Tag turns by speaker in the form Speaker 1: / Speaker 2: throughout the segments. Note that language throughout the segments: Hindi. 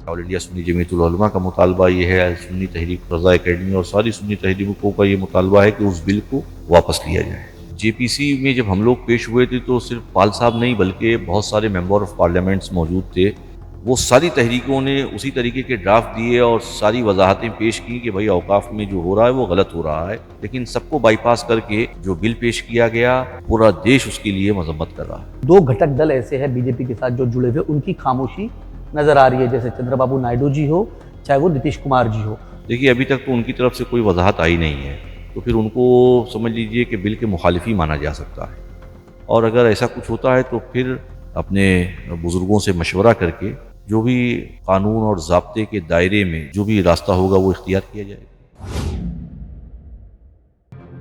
Speaker 1: ऑल इंडिया सुन्नी जमीयतुल उलमा का मुतालबा ये है, सुन्नी तहरीक रज़ा एकेडमी और सारी सुन्नी तहरीकों का ये मुतालबा है कि उस बिल को वापस लिया जाए। जेपीसी में जब हम लोग पेश हुए थे तो सिर्फ पाल साहब नहीं बल्कि बहुत सारे मेंबर ऑफ पार्लियामेंट्स मौजूद थे। वो सारी तहरीकों ने उसी तरीके के ड्राफ्ट दिए और सारी वजाहतें पेश की कि भाई औकाफ में जो हो रहा है वो गलत हो रहा है, लेकिन सबको बाईपास करके जो बिल पेश किया गया पूरा देश उसके लिए मजम्मत कर रहा है।
Speaker 2: दो घटक दल ऐसे हैं बीजेपी के साथ जो जुड़े हुए, उनकी खामोशी नजर आ रही है, जैसे चंद्रबाबू नायडू जी हो चाहे वो नीतीश कुमार जी हो।
Speaker 1: देखिए अभी तक तो उनकी तरफ से कोई वजाहत आई नहीं है, तो फिर उनको समझ लीजिए कि बिल के मुखालिफ ही माना जा सकता है। और अगर ऐसा कुछ होता है तो फिर अपने बुज़ुर्गों से मशवरा करके जो भी कानून और ज़ाब्ते के दायरे में जो भी रास्ता होगा वो इख्तियार किया जाएगा।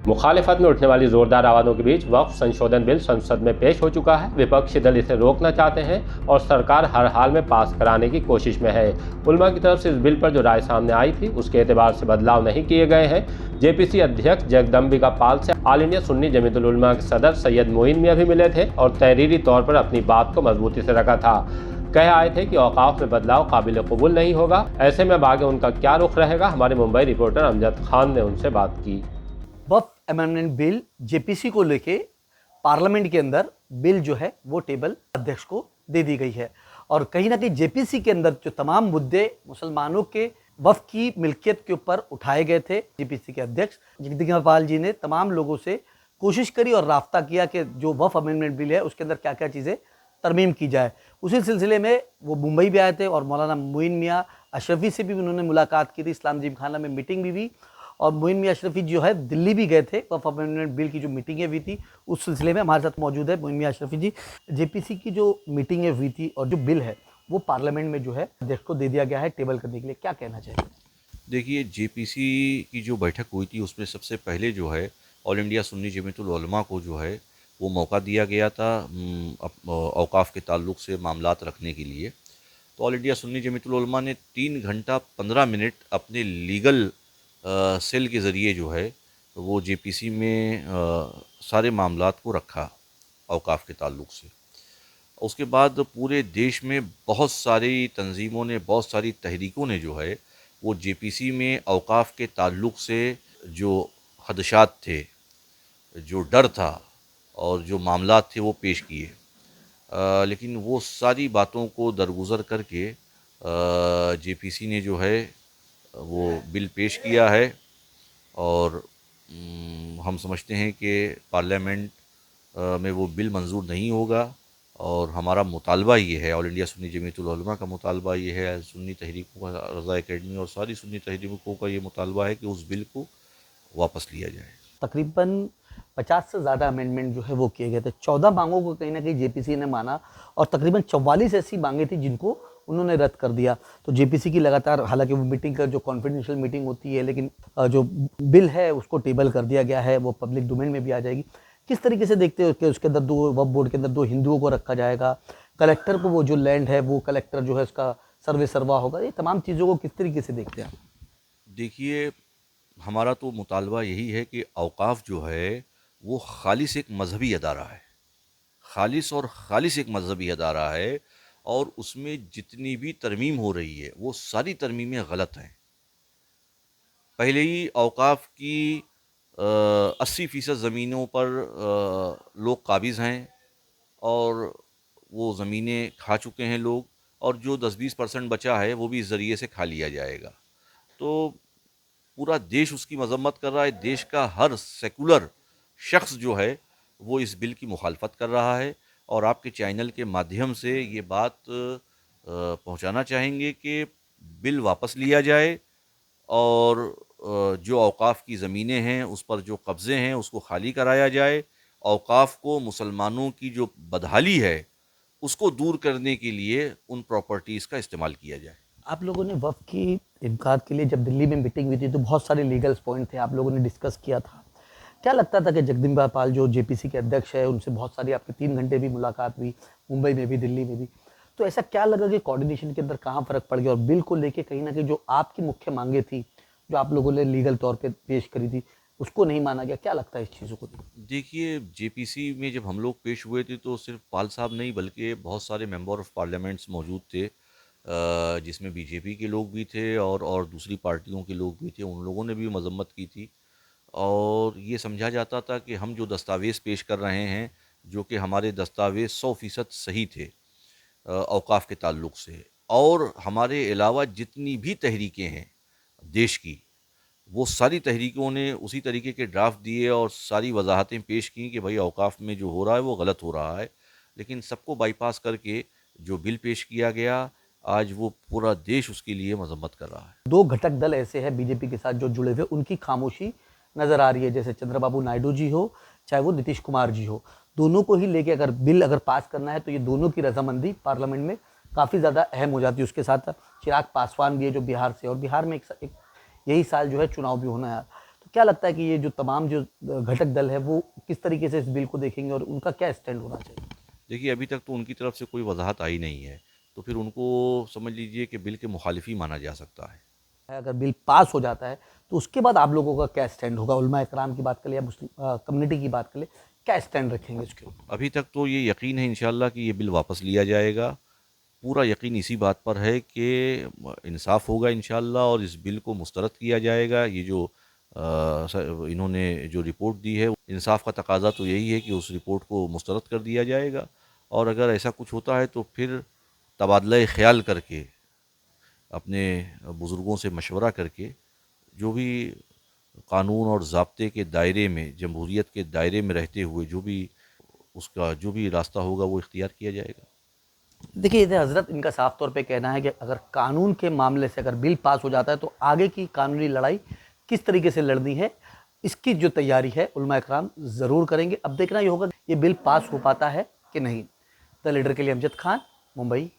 Speaker 3: मुखालिफत में उठने वाली जोरदार आवाज़ों के बीच वक्फ संशोधन बिल संसद में पेश हो चुका है। विपक्षी दल इसे रोकना चाहते हैं और सरकार हर हाल में पास कराने की कोशिश में है। उलमा की तरफ से इस बिल पर जो राय सामने आई थी उसके एतबार से बदलाव नहीं किए गए हैं। जेपीसी अध्यक्ष जगदम्बिका पाल से ऑल इंडिया सुन्नी जमीयतुल उलमा के सदर सैयद मोइन मियां भी मिले थे और तहरीरी तौर पर अपनी बात को मजबूती से रखा था। कह आए थे कि औकाफ में बदलाव काबिल कबूल नहीं होगा। ऐसे में अब आगे उनका क्या रुख रहेगा, हमारे मुंबई रिपोर्टर अमजद खान ने उनसे बात की।
Speaker 2: वक्फ अमेंडमेंट बिल जेपीसी को लेके पार्लियामेंट के अंदर बिल जो है वो टेबल अध्यक्ष को दे दी गई है और कहीं ना कहीं जेपीसी के अंदर जो तमाम मुद्दे मुसलमानों के वक्फ की मिल्कियत के ऊपर उठाए गए थे, जेपीसी के अध्यक्ष जगदम्बिका पाल जी ने तमाम लोगों से कोशिश करी और राब्ता किया कि जो वक्फ अमेंडमेंट बिल है उसके अंदर क्या क्या चीज़ें तरमीम की जाए। उसी सिलसिले में वो मुंबई भी आए थे और मौलाना मोइन मियाँ अशरफी से भी उन्होंने मुलाकात की थी, इस्लाम जिमखाना में मीटिंग भी हुई और मोइन मियाँ अशरफी जो है दिल्ली भी गए थे। वक्फ अमेंडमेंट बिल की जो मीटिंगें हुई थी उस सिलसिले में हमारे साथ मौजूद है मोइन मियाँ अशरफी जी। जेपीसी की जो मीटिंगें हुई थी और जो बिल है वो पार्लियामेंट में जो है अध्यक्ष को दे दिया गया है टेबल करने के लिए, क्या कहना चाहिए?
Speaker 1: देखिए जेपीसी की जो बैठक हुई थी उसमें सबसे पहले जो है ऑल इंडिया सुन्नी जमीयतुल उलमा को जो है वो मौका दिया गया था औकाफ के ताल्लुक से मामलात रखने के लिए। तो ऑल इंडिया सुन्नी जमीयतुल उलमा ने 3 घंटा 15 मिनट अपने लीगल सेल के ज़रिए जो है वो जेपीसी में सारे मामलात को रखा औकाफ के ताल्लुक से। उसके बाद पूरे देश में बहुत सारी तंजीमों ने, बहुत सारी तहरीकों ने जो है वो जेपीसी में औकाफ के ताल्लुक से जो खदशात थे, जो डर था और जो मामलात थे वो पेश किए। लेकिन वो सारी बातों को दरगुज़र करके जेपीसी ने जो है वो बिल पेश किया है और हम समझते हैं कि पार्लियामेंट में वो बिल मंजूर नहीं होगा और हमारा मुतालबा ये है, ऑल इंडिया सुन्नी जमीयतुल उलमा का मुतालबा ये है, सुन्नी तहरीकों का रज़ा एकेडमी और सारी सुन्नी तहरीकों का ये मुतालबा है कि उस बिल को वापस लिया जाए।
Speaker 2: तकरीबन 50 से ज़्यादा अमेंडमेंट जो है वो किए गए थे। 14 मांगों को कहीं ना कहीं जेपीसी ने माना और तकरीबन 44 ऐसी मांगे थी जिनको उन्होंने रद्द कर दिया। तो जेपीसी की लगातार, हालांकि वो मीटिंग का जो कॉन्फिडेंशियल मीटिंग होती है, लेकिन जो बिल है उसको टेबल कर दिया गया है, वो पब्लिक डोमेन में भी आ जाएगी। किस तरीके से देखते हो कि उसके अंदर दो वक्फ बोर्ड के अंदर 2 हिंदुओं को रखा जाएगा, कलेक्टर को वो जो लैंड है वो कलेक्टर जो है उसका सर्वे सरवा होगा, ये तमाम चीज़ों को किस तरीके से देखते हैं?
Speaker 1: देखिए हमारा तो मुतालबा यही है कि औकाफ जो है वो खालिस एक मजहबी अदारा है, खालिस और खालिस एक मजहबी अदारा है और उसमें जितनी भी तरमीम हो रही है वो सारी तरमीमें गलत हैं। पहले ही औकाफ की 80% ज़मीनों पर लोग काबिज़ हैं और वो ज़मीनें खा चुके हैं लोग, और जो 10-20% बचा है वो भी इस ज़रिए से खा लिया जाएगा। तो पूरा देश उसकी मजम्मत कर रहा है। देश का हर सेकुलर शख्स जो है वो इस बिल की मुखालफत कर रहा है और आपके चैनल के माध्यम से ये बात पहुंचाना चाहेंगे कि बिल वापस लिया जाए और जो औकाफ की ज़मीनें हैं उस पर जो कब्ज़े हैं उसको खाली कराया जाए। औकाफ को मुसलमानों की जो बदहाली है उसको दूर करने के लिए उन प्रॉपर्टीज़ का इस्तेमाल किया जाए।
Speaker 2: आप लोगों ने वफ़ की इनकार के लिए जब दिल्ली में मीटिंग हुई थी तो बहुत सारे लीगल पॉइंट थे, आप लोगों ने डिस्कस किया था। क्या लगता था कि जगदम्बिका पाल जो जेपीसी के अध्यक्ष है उनसे बहुत सारी आपकी 3 घंटे भी मुलाकात हुई, मुंबई में भी, दिल्ली में भी। तो ऐसा क्या लगा कि कोऑर्डिनेशन के अंदर कहाँ फ़र्क पड़ गया और बिल को लेके कहीं न कहीं जो आपकी मुख्य माँगें थी, जो आप लोगों ने लीगल तौर पे पेश करी थी, उसको नहीं माना गया? क्या लगता है इस चीज़ों को?
Speaker 1: देखिए जेपीसी में जब हम लोग पेश हुए थे तो सिर्फ पाल साहब नहीं बल्कि बहुत सारे मेंबर ऑफ पार्लियामेंट्स मौजूद थे। जिसमें बीजेपी के लोग भी थे और दूसरी पार्टियों के लोग भी थे, उन लोगों ने भी मजम्मत की थी। और ये समझा जाता था कि हम जो दस्तावेज़ पेश कर रहे हैं, जो कि हमारे दस्तावेज़ 100% सही थे औकाफ़ के ताल्लुक से, और हमारे अलावा जितनी भी तहरीकें हैं देश की, वो सारी तहरीकों ने उसी तरीके के ड्राफ्ट दिए और सारी वजाहतें पेश की कि भाई औकाफ़ में जो हो रहा है वो गलत हो रहा है। लेकिन सबको बाईपास करके जो बिल पेश किया गया, आज वो पूरा देश उसके लिए मजम्मत कर रहा है।
Speaker 2: दो घटक दल ऐसे हैं बीजेपी के साथ जो जुड़े हुए, उनकी खामोशी नजर आ रही है, जैसे चंद्रबाबू नायडू जी हो चाहे वो नीतीश कुमार जी हो। दोनों को ही लेके अगर बिल अगर पास करना है तो ये दोनों की रजामंदी पार्लियामेंट में काफ़ी ज़्यादा अहम हो जाती है। उसके साथ चिराग पासवान भी है जो बिहार से, और बिहार में एक यही साल जो है चुनाव भी होना है। तो क्या लगता है कि ये जो तमाम जो घटक दल है वो किस तरीके से इस बिल को देखेंगे और उनका क्या स्टैंड होना चाहिए?
Speaker 1: देखिए, अभी तक तो उनकी तरफ से कोई वजाहत आई नहीं है, तो फिर उनको समझ लीजिए कि बिल के मुखालिफ ही माना जा सकता है।
Speaker 2: अगर बिल पास हो जाता है तो उसके बाद आप लोगों का क्या स्टैंड होगा? उलमा इकराम की बात करें या मुस्लिम कम्युनिटी की बात करें, क्या स्टैंड रखेंगे इसके ऊपर?
Speaker 1: अभी तक तो ये यकीन है इंशाअल्लाह कि ये बिल वापस लिया जाएगा। पूरा यकीन इसी बात पर है कि इंसाफ होगा इंशाअल्लाह और इस बिल को मुस्तरद किया जाएगा। ये जो इन्होंने जो रिपोर्ट दी है, इंसाफ का तकाजा तो यही है कि उस रिपोर्ट को मुस्तरद कर दिया जाएगा। और अगर ऐसा कुछ होता है तो फिर तबादला ख्याल करके, अपने बुज़ुर्गों से मशवरा करके, जो भी कानून और ज़ाब्ते के दायरे में, जमहूरियत के दायरे में रहते हुए जो भी उसका जो भी रास्ता होगा वो इख्तियार किया जाएगा।
Speaker 2: देखिए, इधर हजरत इनका साफ तौर पे कहना है कि अगर कानून के मामले से अगर बिल पास हो जाता है तो आगे की कानूनी लड़ाई किस तरीके से लड़नी है, इसकी जो तैयारी है उलमा इकराम ज़रूर करेंगे। अब देखना ये होगा ये बिल पास हो पाता है कि नहीं। द लीडर के लिए अमजद खान, मुंबई।